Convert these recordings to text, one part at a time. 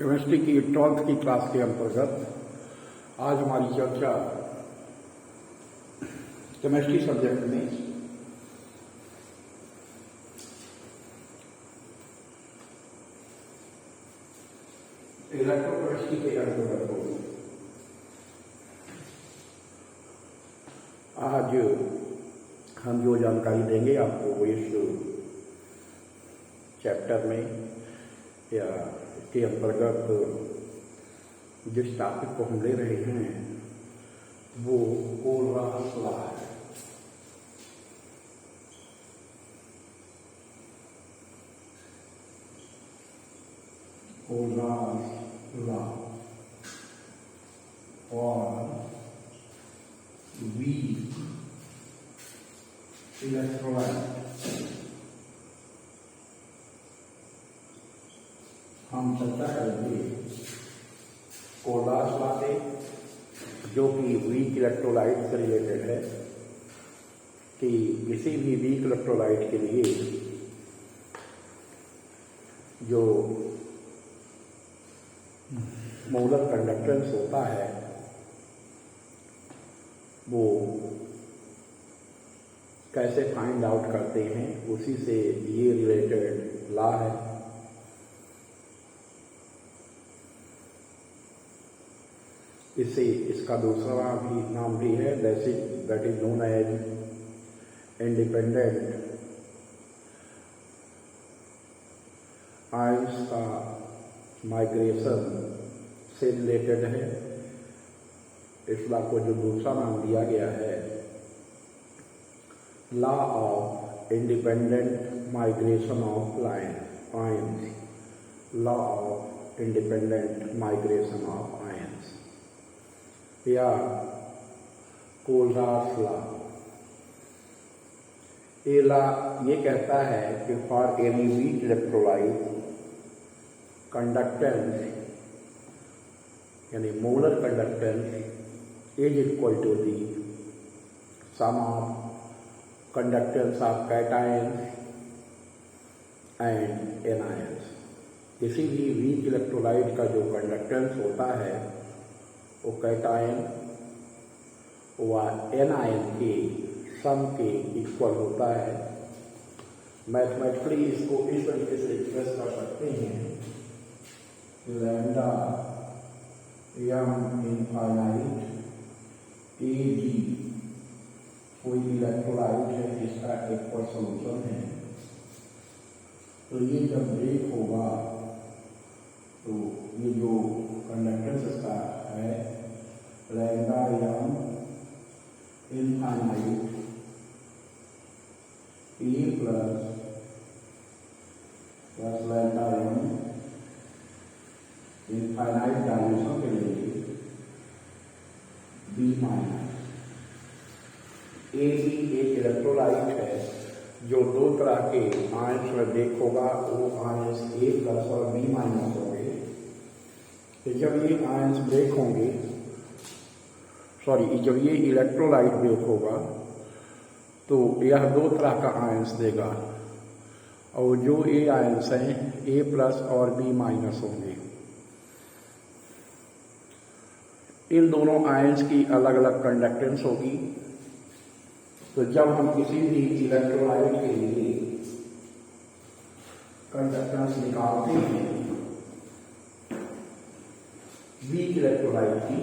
Chemistry की 12th की class के अंतर्गत आज हमारी चर्चा केमिस्ट्री सब्जेक्ट में इलेक्ट्रोकेमिस्ट्री के अंतर्गत होगी। आज हम जो जानकारी देंगे आपको वो इस चैप्टर में या के अंतर्गत जिस टॉपिक को हम ले रहे हैं वो कोलरास लॉ है। कोलरास लॉ और वीक इलेक्ट्रोलाइट हम चर्चा करेंगे कोलरास लॉ से, जो कि वीक इलेक्ट्रोलाइट से रिलेटेड है कि किसी भी वीक इलेक्ट्रोलाइट के लिए जो मोलर कंडक्टेंस होता है वो कैसे फाइंड आउट करते हैं, उसी से ये रिलेटेड लॉ है। इससे इसका दूसरा भी नाम भी है that is known as independent ions का माइग्रेशन से रिलेटेड है। इस लॉ को जो दूसरा नाम दिया गया है law of independent migration of ions, law of independent migration of ions या कोलरास लॉ। ये लॉ ये कहता है कि for any weak electrolyte conductance यानी molar conductance is equal to the sum of conductance of cations and anions. किसी भी weak electrolyte का जो कंडक्टेंस होता है वो कैटायन व एनायन के सम के इक्वल होता है। मैथमेटिकली इसको इस तरीके से एक्सप्रेस कर सकते हैं, लैम्डा यम इनफाइनाइट ए जी कोई इलेक्ट्रोलाइट है जिसका इक्वल सॉल्यूशन है, तो ये जब ब्रेक होगा तो ये जो कंडक्टेंस इसका है लैम्डा यम इनफाइनाइट ए प्लस लैम्डा यम इनफाइनाइट डायल्यूशन के लिए बी माइनस। ए भी एक इलेक्ट्रोलाइट है जो दो तरह के आयंस में ब्रेक होगा, वो आयंस ए प्लस और बी माइनस होंगे। तो जब ये आयंस ब्रेक होंगे जब ये इलेक्ट्रोलाइट ब्रेक होगा तो यह दो तरह का आयंस देगा और जो ए आयंस हैं ए प्लस और बी माइनस होंगे। इन दोनों आयंस की अलग अलग कंडक्टेंस होगी। तो जब हम किसी भी इलेक्ट्रोलाइट के लिए कंडक्टेंस निकालते हैं वीक इलेक्ट्रोलाइट की,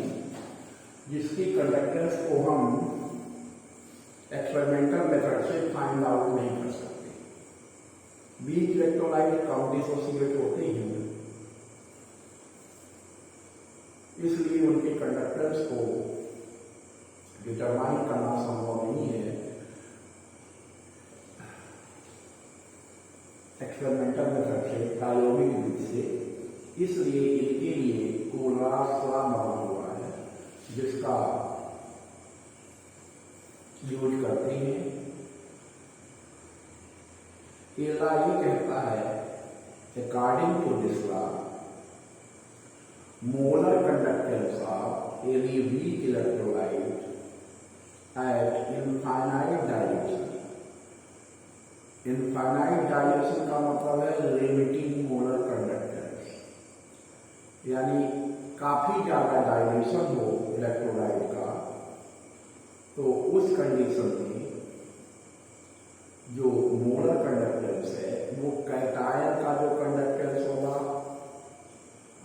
जिसकी कंडक्टेंस को हम एक्सपेरिमेंटल मेथड से फाइंड आउट नहीं कर सकते। वीक इलेक्ट्रोलाइट कम डिसोसिएट होते हैं, इसलिए उनके कंडक्टेंस को डिटरमाइन करना संभव नहीं है एक्सपेरिमेंटल मेथड से, प्रायोगिक विधि से। इसलिए इनके लिए कोलरास लॉ बना हुआ है जिसका यूज करते हैं। ये लॉ ये कहता है according to this law molar conductance of any weak electrolyte at infinite dilution infinite dilution का मतलब है लिमिटिंग मोलर कंडक्टेंस। यानी काफी ज्यादा डायल्यूशन हो इलेक्ट्रोलाइट का, तो उस कंडीशन में जो मोलर कंडक्टेंस है वो कैटायन का जो कंडक्टेंस होगा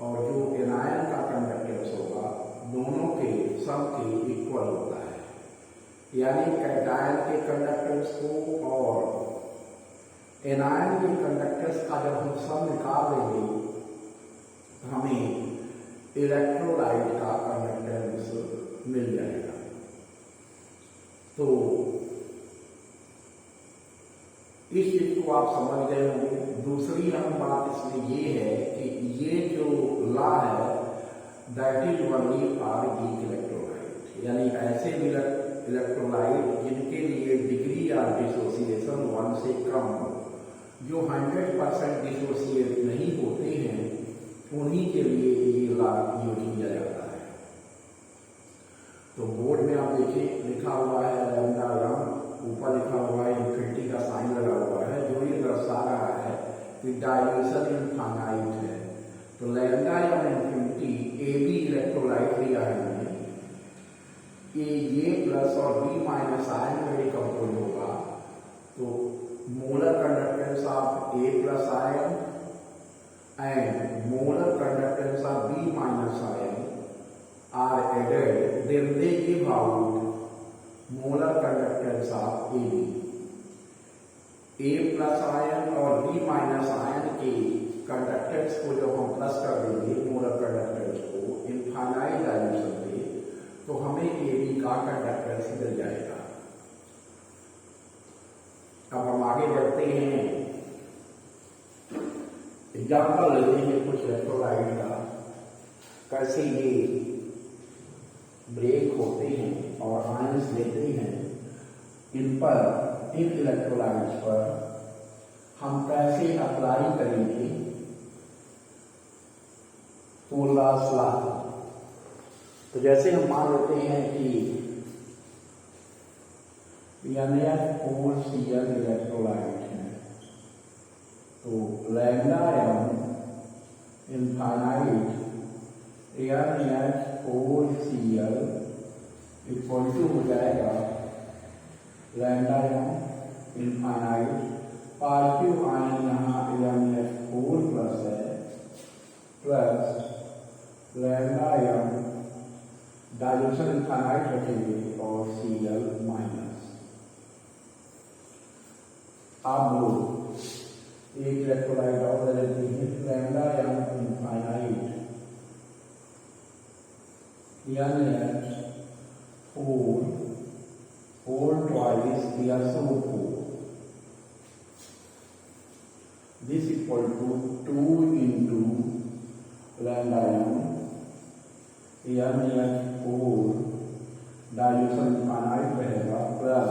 और जो एनायन का कंडक्टेंस होगा दोनों के सम के इक्वल होता है। यानी कैटायन के कंडक्टेंस को और एनायन के कंडक्टेंस का जब हम सम निकाल देंगे हमें इलेक्ट्रोलाइट का कंडक्टेंस मिल जाएगा। तो इस चीज को आप समझ गए होंगे। दूसरी अहम बात इसमें ये है कि ये जो लॉ है that is only for weak electrolyte, यानी ऐसे इलेक्ट्रोलाइट जिनके लिए डिग्री ऑफ डिसोसिएशन 1 से कम हो, जो 100% डिसोसिएट नहीं होते हैं, उन्हीं के लिए ये लॉ यूज किया जाता है। तो बोर्ड में आप देखिए लिखा हुआ है लैम्डा एम, ऊपर लिखा हुआ है इन्फिनिटी का साइन लगा हुआ है, जो ये दर्शा रहा है कि डायल्यूशन इनफाइनाइट है। तो lambda M infinity A B electrolyte लिया है हमने, ये प्लस और बी माइनस आयन में डिकम्पोज होगा, तो molar conductance of A plus ion and molar conductance of B minus ion are added, then they give out molar conductance of AB. A plus ion और B minus ion के conductance को जब हम plus कर देंगे molar conductance को infinite dimension पे, तो हमें AB का कंडक्टेंस मिल जाएगा। अब हम आगे बढ़ते हैं, एग्जाम्पल लेते हैं कुछ इलेक्ट्रोलाइट का, कैसे ये ब्रेक होते हैं और आयंस लेते हैं। इन इलेक्ट्रोलाइट्स पर हम कैसे अप्लाई करेंगे कोलरास लॉ। तो जैसे हम मान लेते हैं कि NH4Cl इलेक्ट्रोलाइट है, तो lambda M infinite NH4Cl equal to हो जाएगा lambda M infinite, positive ion यहाँ NH4 प्लस है, plus lambda M dilution infinite रखेंगे और Cl माइनस। अब एक इलेक्ट्रोलाइट और ले लेते हैं, lambda M infinite NH4 whole twice SO4, this equal to 2 into lambda m NH4 dilution infinite रहेगा plus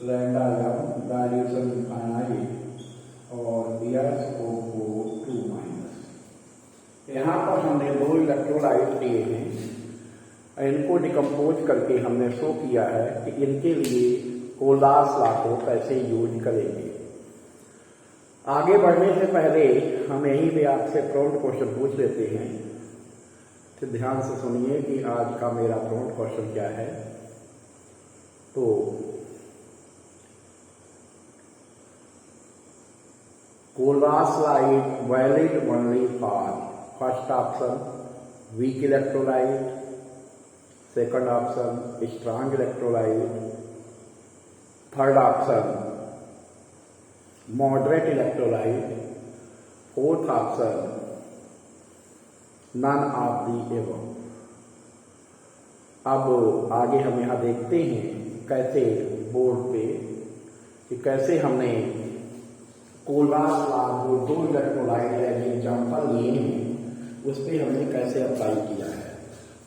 lambda m dilution infinite और SO4 2 माइनस। यहाँ पर हमने दो इलेक्ट्रोलाइट लिए हैं, इनको डिकम्पोज करके हमने शो किया है कि इनके लिए कोलरास लॉ को कैसे यूज करेंगे। आगे बढ़ने से पहले हम यहीं पे आपसे प्रॉम्प्ट क्वेश्चन पूछ लेते हैं, तो ध्यान से सुनिए कि आज का मेरा प्रॉम्प्ट क्वेश्चन क्या है। तो Kohlrausch law is valid only for first option weak electrolyte, second option strong electrolyte, third option moderate electrolyte, fourth option none of the above. अब आगे हम यहाँ देखते हैं कैसे बोर्ड पे कि कैसे हमने कोलरास लॉ जो दो इलेक्ट्रोलाइट है एग्जाम्पल लिए हैं उस पर हमने कैसे अप्लाई किया है।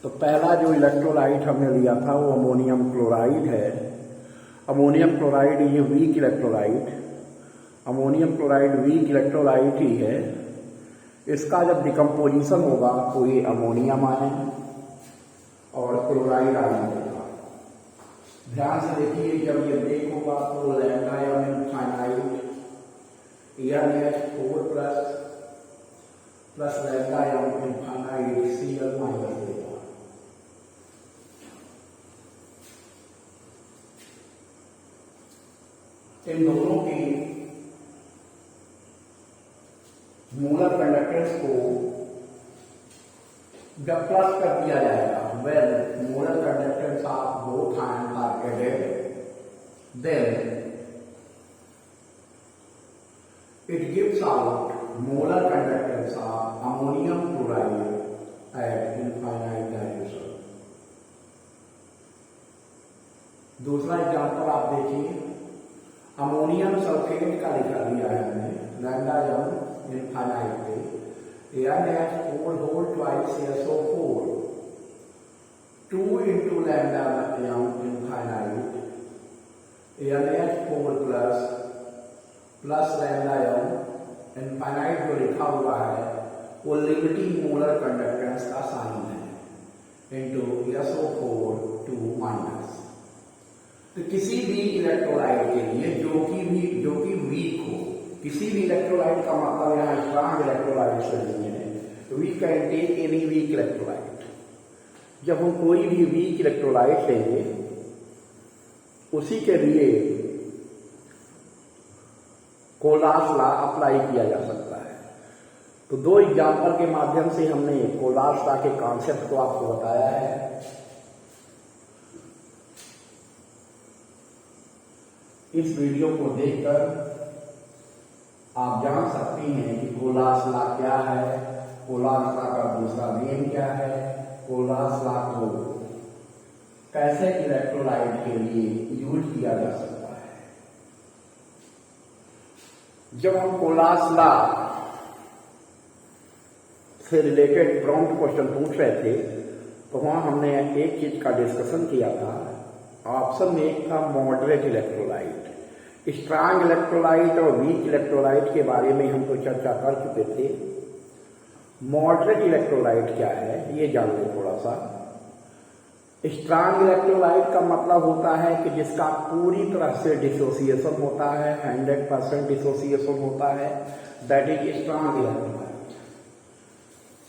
तो पहला जो इलेक्ट्रोलाइट हमने लिया था वो अमोनियम क्लोराइड है। अमोनियम क्लोराइड ये weak electrolyte, ammonium chloride weak electrolyte ही है। इसका जब डिकम्पोजिशन होगा तो ये अमोनियम आयन और क्लोराइड आयन होगा। ध्यान से देखिए, जब ये ब्रेक होगा तो lambda M infinite NH4 plus plus lambda M infinite CL minus देगा। इन दोनों के मोलर कंडक्टेंस को जब प्लस कर दिया जाएगा, when molar conductance of both ions are added, then it gives out molar conductance of ammonium chloride at infinite dilution. दूसरा एग्जाम्पल आप देखिए, अमोनियम सल्फेट का लिखा दिया है हमने लैम्डा एम इनफाइनाइट पे, NH4 whole twice SO4, 2 into lambda m infinite, NH4 plus lambda m infinite जो लिखा हुआ है वो लिमिटिंग मोलर कंडक्टेंस का साइन है इंटू SO4 2 माइनस। तो किसी भी इलेक्ट्रोलाइट के लिए जो कि वीक हो, किसी भी इलेक्ट्रोलाइट का मतलब यहाँ स्ट्रांग इलेक्ट्रोलाइट से नहीं है, we can take any weak electrolyte. जब हम कोई भी वीक इलेक्ट्रोलाइट लेंगे उसी के लिए कोलास लॉ अप्लाई किया जा सकता है। तो दो एग्जाम्पल के माध्यम से हमने कोलास लॉ के कॉन्सेप्ट को आपको बताया है। इस वीडियो को देखकर आप जान सकती हैं कि कोलास लॉ क्या है, कोलास लॉ का दूसरा नेम क्या है, कोलास लॉ को कैसे इलेक्ट्रोलाइट के लिए यूज किया जा सकता है। जब हम कोलास लॉ से रिलेटेड प्रॉम्प्ट क्वेश्चन पूछ रहे थे तो वहां हमने एक चीज का डिस्कशन किया था। ऑप्शन में एक था मॉडरेट इलेक्ट्रोलाइट। स्ट्रांग इलेक्ट्रोलाइट और वीक इलेक्ट्रोलाइट के बारे में हम तो चर्चा कर चुके थे। मॉडरेट इलेक्ट्रोलाइट क्या है ये जान लें थोड़ा सा। स्ट्रांग इलेक्ट्रोलाइट का मतलब होता है कि जिसका पूरी तरह से डिसोसिएशन होता है, 100% डिसोसिएशन होता है, दैट इज स्ट्रांग इलेक्ट्रोलाइट।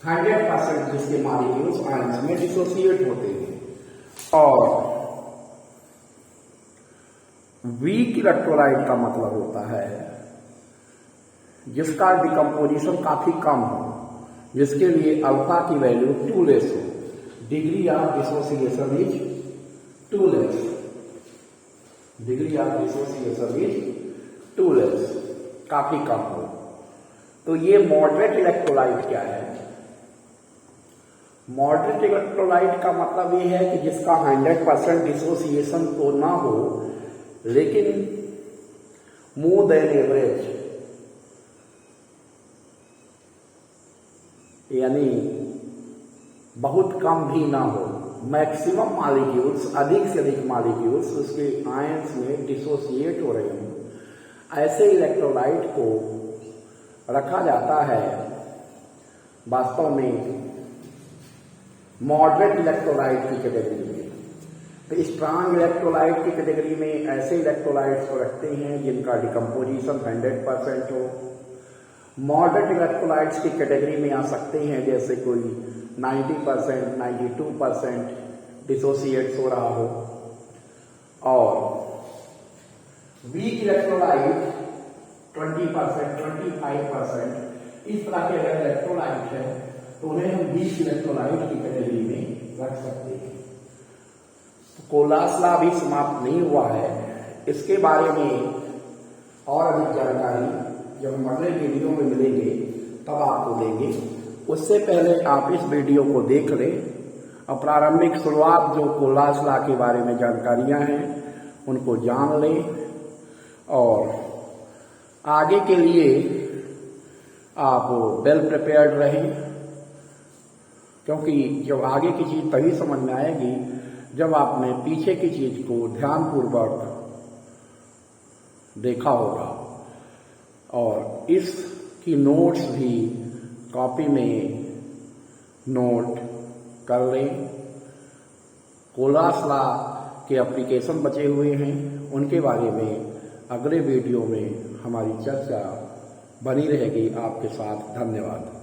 100% जिसके मॉलिक्यूल्स आयंस में डिसोसिएट होते हैं। और वीक इलेक्ट्रोलाइट का मतलब होता है जिसका डिकम्पोजिशन काफी कम हो, जिसके लिए अल्फा की वैल्यू 2 लेस हो, degree of dissociation is 2 less, degree of dissociation is 2 less, काफी कम हो। तो ये मॉडरेट इलेक्ट्रोलाइट क्या है? मॉडरेट इलेक्ट्रोलाइट का मतलब ये है कि जिसका 100% डिसोसिएशन तो ना हो लेकिन मोर देन एवरेज, यानी बहुत कम भी ना हो, मैक्सिमम मॉलिक्यूल्स, अधिक से अधिक मॉलिक्यूल्स उसके आयंस में डिसोसिएट हो रहे हों, ऐसे इलेक्ट्रोलाइट को रखा जाता है वास्तव में मॉडरेट इलेक्ट्रोलाइट की कैटेगरी में। तो स्ट्रांग इलेक्ट्रोलाइट की कैटेगरी में ऐसे इलेक्ट्रोलाइट्स को रखते हैं जिनका डिकम्पोजिशन 100% हो। मॉडरेट इलेक्ट्रोलाइट्स की कैटेगरी में आ सकते हैं जैसे कोई 90%, 92% डिसोसिएट्स हो रहा हो। और वीक इलेक्ट्रोलाइट 20%, 25% इस तरह के अगर इलेक्ट्रोलाइट है तो उन्हें हम वीक इलेक्ट्रोलाइट की कैटेगरी में रख सकते हैं। तो कोलास लॉ भी समाप्त नहीं हुआ है। इसके बारे में और अधिक जानकारी जब हम अगले वीडियो में मिलेंगे तब आपको देंगे। उससे पहले आप इस वीडियो को देख लें और प्रारंभिक शुरुआत जो कोलास लॉ के बारे में जानकारियां हैं उनको जान लें और आगे के लिए आप वेल प्रिपेयर्ड रहें, क्योंकि जब आगे की चीज तभी समझ में आएगी जब आपने पीछे की चीज को ध्यानपूर्वक देखा होगा। और इसकी नोट्स भी कॉपी में नोट कर लें। कोलास लॉ के एप्लीकेशन बचे हुए हैं, उनके बारे में अगले वीडियो में हमारी चर्चा बनी रहेगी। आपके साथ धन्यवाद।